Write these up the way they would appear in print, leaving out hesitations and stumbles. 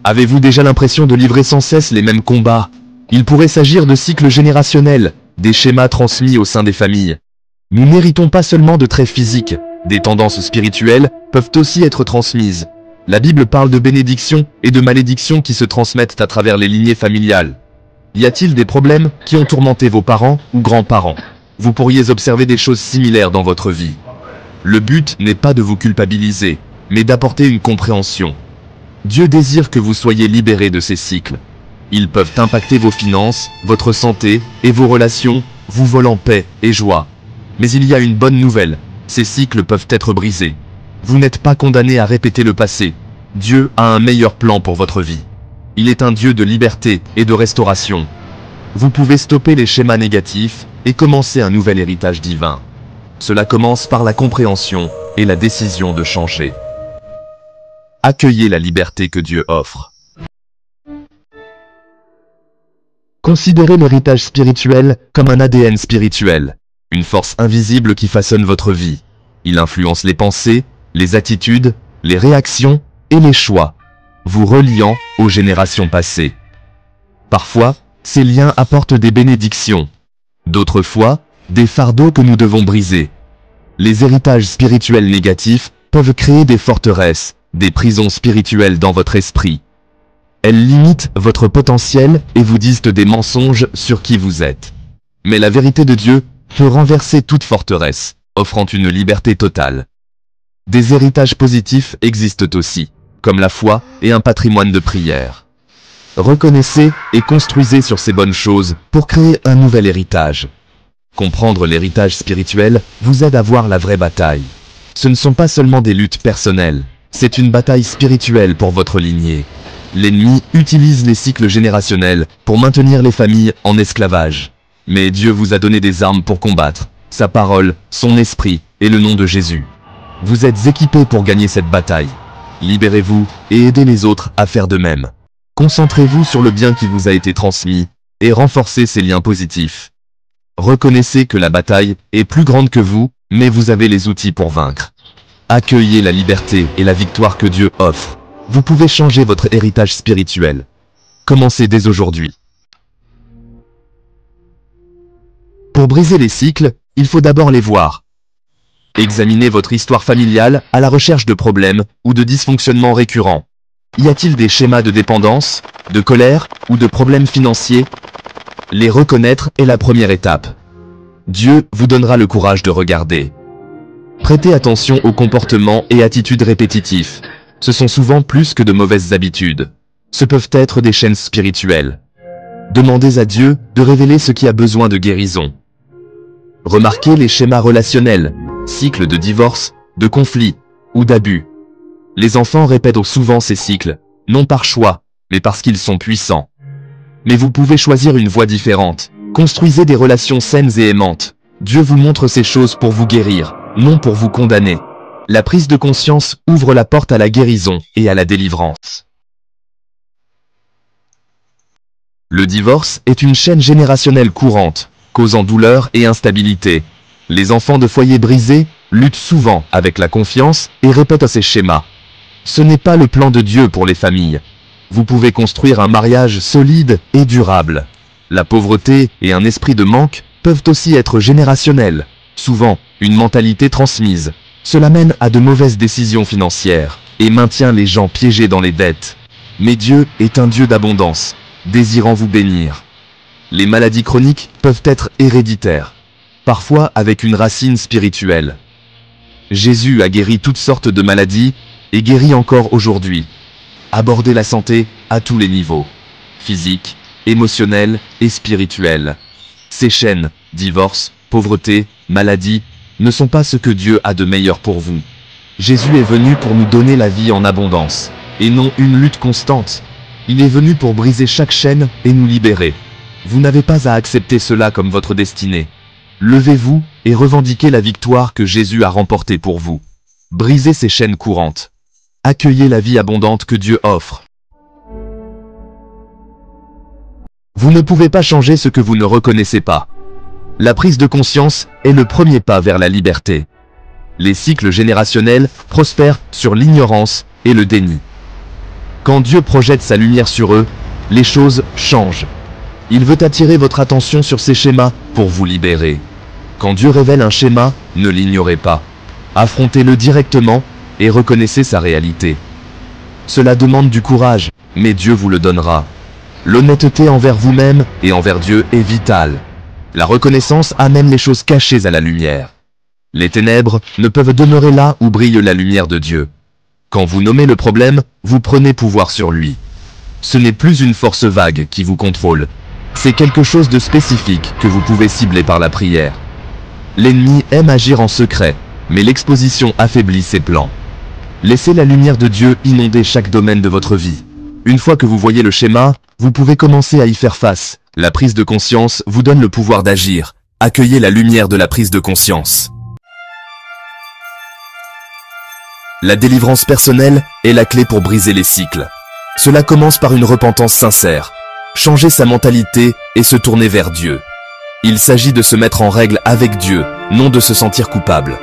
Avez-vous déjà l'impression de livrer sans cesse les mêmes combats? Il pourrait s'agir de cycles générationnels, des schémas transmis au sein des familles. Nous n'héritons pas seulement de traits physiques, des tendances spirituelles peuvent aussi être transmises. La Bible parle de bénédictions et de malédictions qui se transmettent à travers les lignées familiales. Y a-t-il des problèmes qui ont tourmenté vos parents ou grands-parents? Vous pourriez observer des choses similaires dans votre vie. Le but n'est pas de vous culpabiliser, mais d'apporter une compréhension. Dieu désire que vous soyez libérés de ces cycles. Ils peuvent impacter vos finances, votre santé et vos relations, vous volant paix et joie. Mais il y a une bonne nouvelle, ces cycles peuvent être brisés. Vous n'êtes pas condamné à répéter le passé. Dieu a un meilleur plan pour votre vie. Il est un Dieu de liberté et de restauration. Vous pouvez stopper les schémas négatifs et commencer un nouvel héritage divin. Cela commence par la compréhension et la décision de changer. Accueillez la liberté que Dieu offre. Considérez l'héritage spirituel comme un ADN spirituel, une force invisible qui façonne votre vie. Il influence les pensées, les attitudes, les réactions et les choix, vous reliant aux générations passées. Parfois, ces liens apportent des bénédictions. D'autres fois, des fardeaux que nous devons briser. Les héritages spirituels négatifs peuvent créer des forteresses, des prisons spirituelles dans votre esprit. Elles limitent votre potentiel et vous disent des mensonges sur qui vous êtes. Mais la vérité de Dieu peut renverser toute forteresse, offrant une liberté totale. Des héritages positifs existent aussi, comme la foi et un patrimoine de prière. Reconnaissez et construisez sur ces bonnes choses pour créer un nouvel héritage. Comprendre l'héritage spirituel vous aide à voir la vraie bataille. Ce ne sont pas seulement des luttes personnelles, c'est une bataille spirituelle pour votre lignée. L'ennemi utilise les cycles générationnels pour maintenir les familles en esclavage. Mais Dieu vous a donné des armes pour combattre, sa parole, son esprit et le nom de Jésus. Vous êtes équipés pour gagner cette bataille. Libérez-vous et aidez les autres à faire de même. Concentrez-vous sur le bien qui vous a été transmis et renforcez ces liens positifs. Reconnaissez que la bataille est plus grande que vous, mais vous avez les outils pour vaincre. Accueillez la liberté et la victoire que Dieu offre. Vous pouvez changer votre héritage spirituel. Commencez dès aujourd'hui. Pour briser les cycles, il faut d'abord les voir. Examinez votre histoire familiale à la recherche de problèmes ou de dysfonctionnements récurrents. Y a-t-il des schémas de dépendance, de colère ou de problèmes financiers? Les reconnaître est la première étape. Dieu vous donnera le courage de regarder. Prêtez attention aux comportements et attitudes répétitifs. Ce sont souvent plus que de mauvaises habitudes. Ce peuvent être des chaînes spirituelles. Demandez à Dieu de révéler ce qui a besoin de guérison. Remarquez les schémas relationnels, cycles de divorce, de conflits ou d'abus. Les enfants répètent souvent ces cycles, non par choix, mais parce qu'ils sont puissants. Mais vous pouvez choisir une voie différente. Construisez des relations saines et aimantes. Dieu vous montre ces choses pour vous guérir, non pour vous condamner. La prise de conscience ouvre la porte à la guérison et à la délivrance. Le divorce est une chaîne générationnelle courante, causant douleur et instabilité. Les enfants de foyers brisés luttent souvent avec la confiance et répètent ces schémas. Ce n'est pas le plan de Dieu pour les familles. Vous pouvez construire un mariage solide et durable. La pauvreté et un esprit de manque peuvent aussi être générationnels. Souvent, une mentalité transmise. Cela mène à de mauvaises décisions financières et maintient les gens piégés dans les dettes. Mais Dieu est un Dieu d'abondance, désirant vous bénir. Les maladies chroniques peuvent être héréditaires, parfois avec une racine spirituelle. Jésus a guéri toutes sortes de maladies et guérit encore aujourd'hui. Abordez la santé à tous les niveaux, physique, émotionnel et spirituel. Ces chaînes, divorce, pauvreté, maladie, ne sont pas ce que Dieu a de meilleur pour vous. Jésus est venu pour nous donner la vie en abondance, et non une lutte constante. Il est venu pour briser chaque chaîne et nous libérer. Vous n'avez pas à accepter cela comme votre destinée. Levez-vous et revendiquez la victoire que Jésus a remportée pour vous. Brisez ces chaînes courantes. Accueillez la vie abondante que Dieu offre. Vous ne pouvez pas changer ce que vous ne reconnaissez pas. La prise de conscience est le premier pas vers la liberté. Les cycles générationnels prospèrent sur l'ignorance et le déni. Quand Dieu projette sa lumière sur eux, les choses changent. Il veut attirer votre attention sur ces schémas pour vous libérer. Quand Dieu révèle un schéma, ne l'ignorez pas. Affrontez-le directement et reconnaissez sa réalité. Cela demande du courage, mais Dieu vous le donnera. L'honnêteté envers vous-même et envers Dieu est vitale. La reconnaissance amène les choses cachées à la lumière. Les ténèbres ne peuvent demeurer là où brille la lumière de Dieu. Quand vous nommez le problème, vous prenez pouvoir sur lui. Ce n'est plus une force vague qui vous contrôle. C'est quelque chose de spécifique que vous pouvez cibler par la prière. L'ennemi aime agir en secret, mais l'exposition affaiblit ses plans. Laissez la lumière de Dieu inonder chaque domaine de votre vie. Une fois que vous voyez le schéma, vous pouvez commencer à y faire face. La prise de conscience vous donne le pouvoir d'agir. Accueillez la lumière de la prise de conscience. La délivrance personnelle est la clé pour briser les cycles. Cela commence par une repentance sincère. Changer sa mentalité et se tourner vers Dieu. Il s'agit de se mettre en règle avec Dieu, non de se sentir coupable.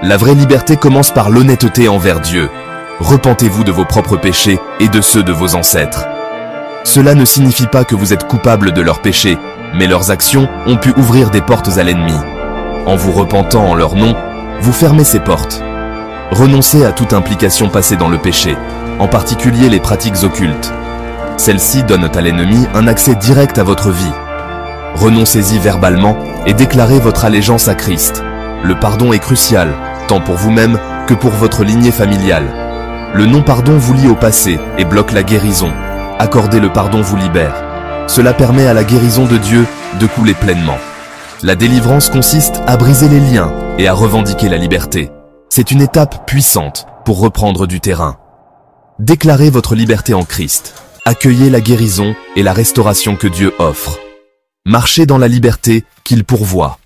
La vraie liberté commence par l'honnêteté envers Dieu. Repentez-vous de vos propres péchés et de ceux de vos ancêtres. Cela ne signifie pas que vous êtes coupable de leurs péchés, mais leurs actions ont pu ouvrir des portes à l'ennemi. En vous repentant en leur nom, vous fermez ces portes. Renoncez à toute implication passée dans le péché, en particulier les pratiques occultes. Celles-ci donnent à l'ennemi un accès direct à votre vie. Renoncez-y verbalement et déclarez votre allégeance à Christ. Le pardon est crucial, tant pour vous-même que pour votre lignée familiale. Le non-pardon vous lie au passé et bloque la guérison. Accorder le pardon vous libère. Cela permet à la guérison de Dieu de couler pleinement. La délivrance consiste à briser les liens et à revendiquer la liberté. C'est une étape puissante pour reprendre du terrain. Déclarez votre liberté en Christ. Accueillez la guérison et la restauration que Dieu offre. Marchez dans la liberté qu'il pourvoit.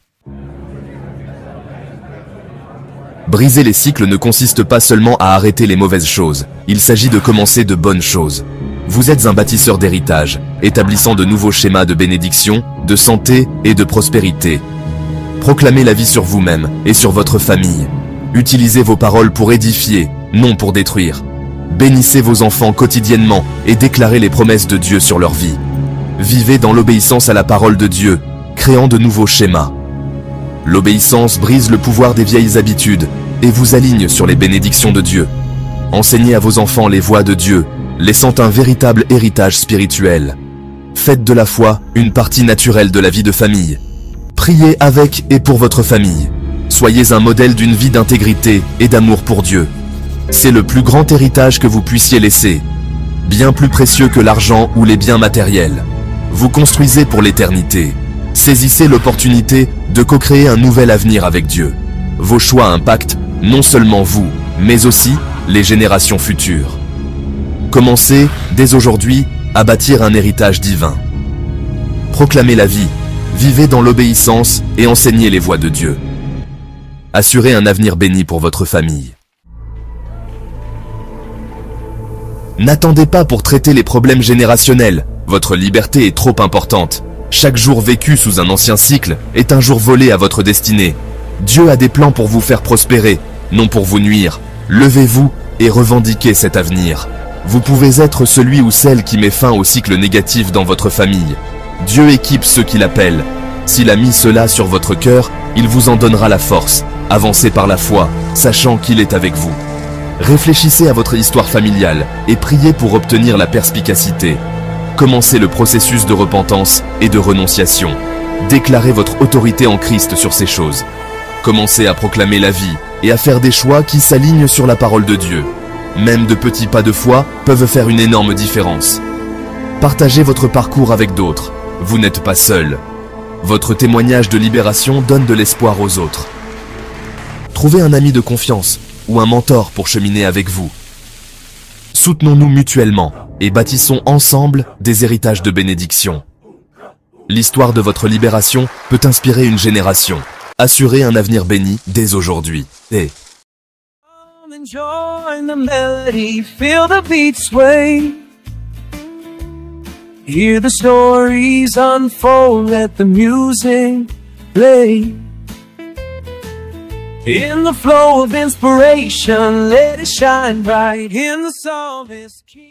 Briser les cycles ne consiste pas seulement à arrêter les mauvaises choses, il s'agit de commencer de bonnes choses. Vous êtes un bâtisseur d'héritage, établissant de nouveaux schémas de bénédiction, de santé et de prospérité. Proclamez la vie sur vous-même et sur votre famille. Utilisez vos paroles pour édifier, non pour détruire. Bénissez vos enfants quotidiennement et déclarez les promesses de Dieu sur leur vie. Vivez dans l'obéissance à la parole de Dieu, créant de nouveaux schémas. L'obéissance brise le pouvoir des vieilles habitudes et vous aligne sur les bénédictions de Dieu. Enseignez à vos enfants les voies de Dieu, laissant un véritable héritage spirituel. Faites de la foi une partie naturelle de la vie de famille. Priez avec et pour votre famille. Soyez un modèle d'une vie d'intégrité et d'amour pour Dieu. C'est le plus grand héritage que vous puissiez laisser, bien plus précieux que l'argent ou les biens matériels. Vous construisez pour l'éternité. Saisissez l'opportunité de co-créer un nouvel avenir avec Dieu. Vos choix impactent non seulement vous, mais aussi les générations futures. Commencez, dès aujourd'hui, à bâtir un héritage divin. Proclamez la vie, vivez dans l'obéissance et enseignez les voies de Dieu. Assurez un avenir béni pour votre famille. N'attendez pas pour traiter les problèmes générationnels. Votre liberté est trop importante. Chaque jour vécu sous un ancien cycle est un jour volé à votre destinée. Dieu a des plans pour vous faire prospérer, non pour vous nuire. Levez-vous et revendiquez cet avenir. Vous pouvez être celui ou celle qui met fin au cycle négatif dans votre famille. Dieu équipe ceux qui l'appellent. S'il a mis cela sur votre cœur, il vous en donnera la force. Avancez par la foi, sachant qu'il est avec vous. Réfléchissez à votre histoire familiale et priez pour obtenir la perspicacité. Commencez le processus de repentance et de renonciation. Déclarez votre autorité en Christ sur ces choses. Commencez à proclamer la vie et à faire des choix qui s'alignent sur la parole de Dieu. Même de petits pas de foi peuvent faire une énorme différence. Partagez votre parcours avec d'autres. Vous n'êtes pas seul. Votre témoignage de libération donne de l'espoir aux autres. Trouvez un ami de confiance ou un mentor pour cheminer avec vous. Soutenons-nous mutuellement et bâtissons ensemble des héritages de bénédiction. L'histoire de votre libération peut inspirer une génération. Assurez un avenir béni dès aujourd'hui. Et Join the melody, feel the beat sway. Hear the stories unfold, let the music play. In the flow of inspiration, let it shine bright in the psalmist's key.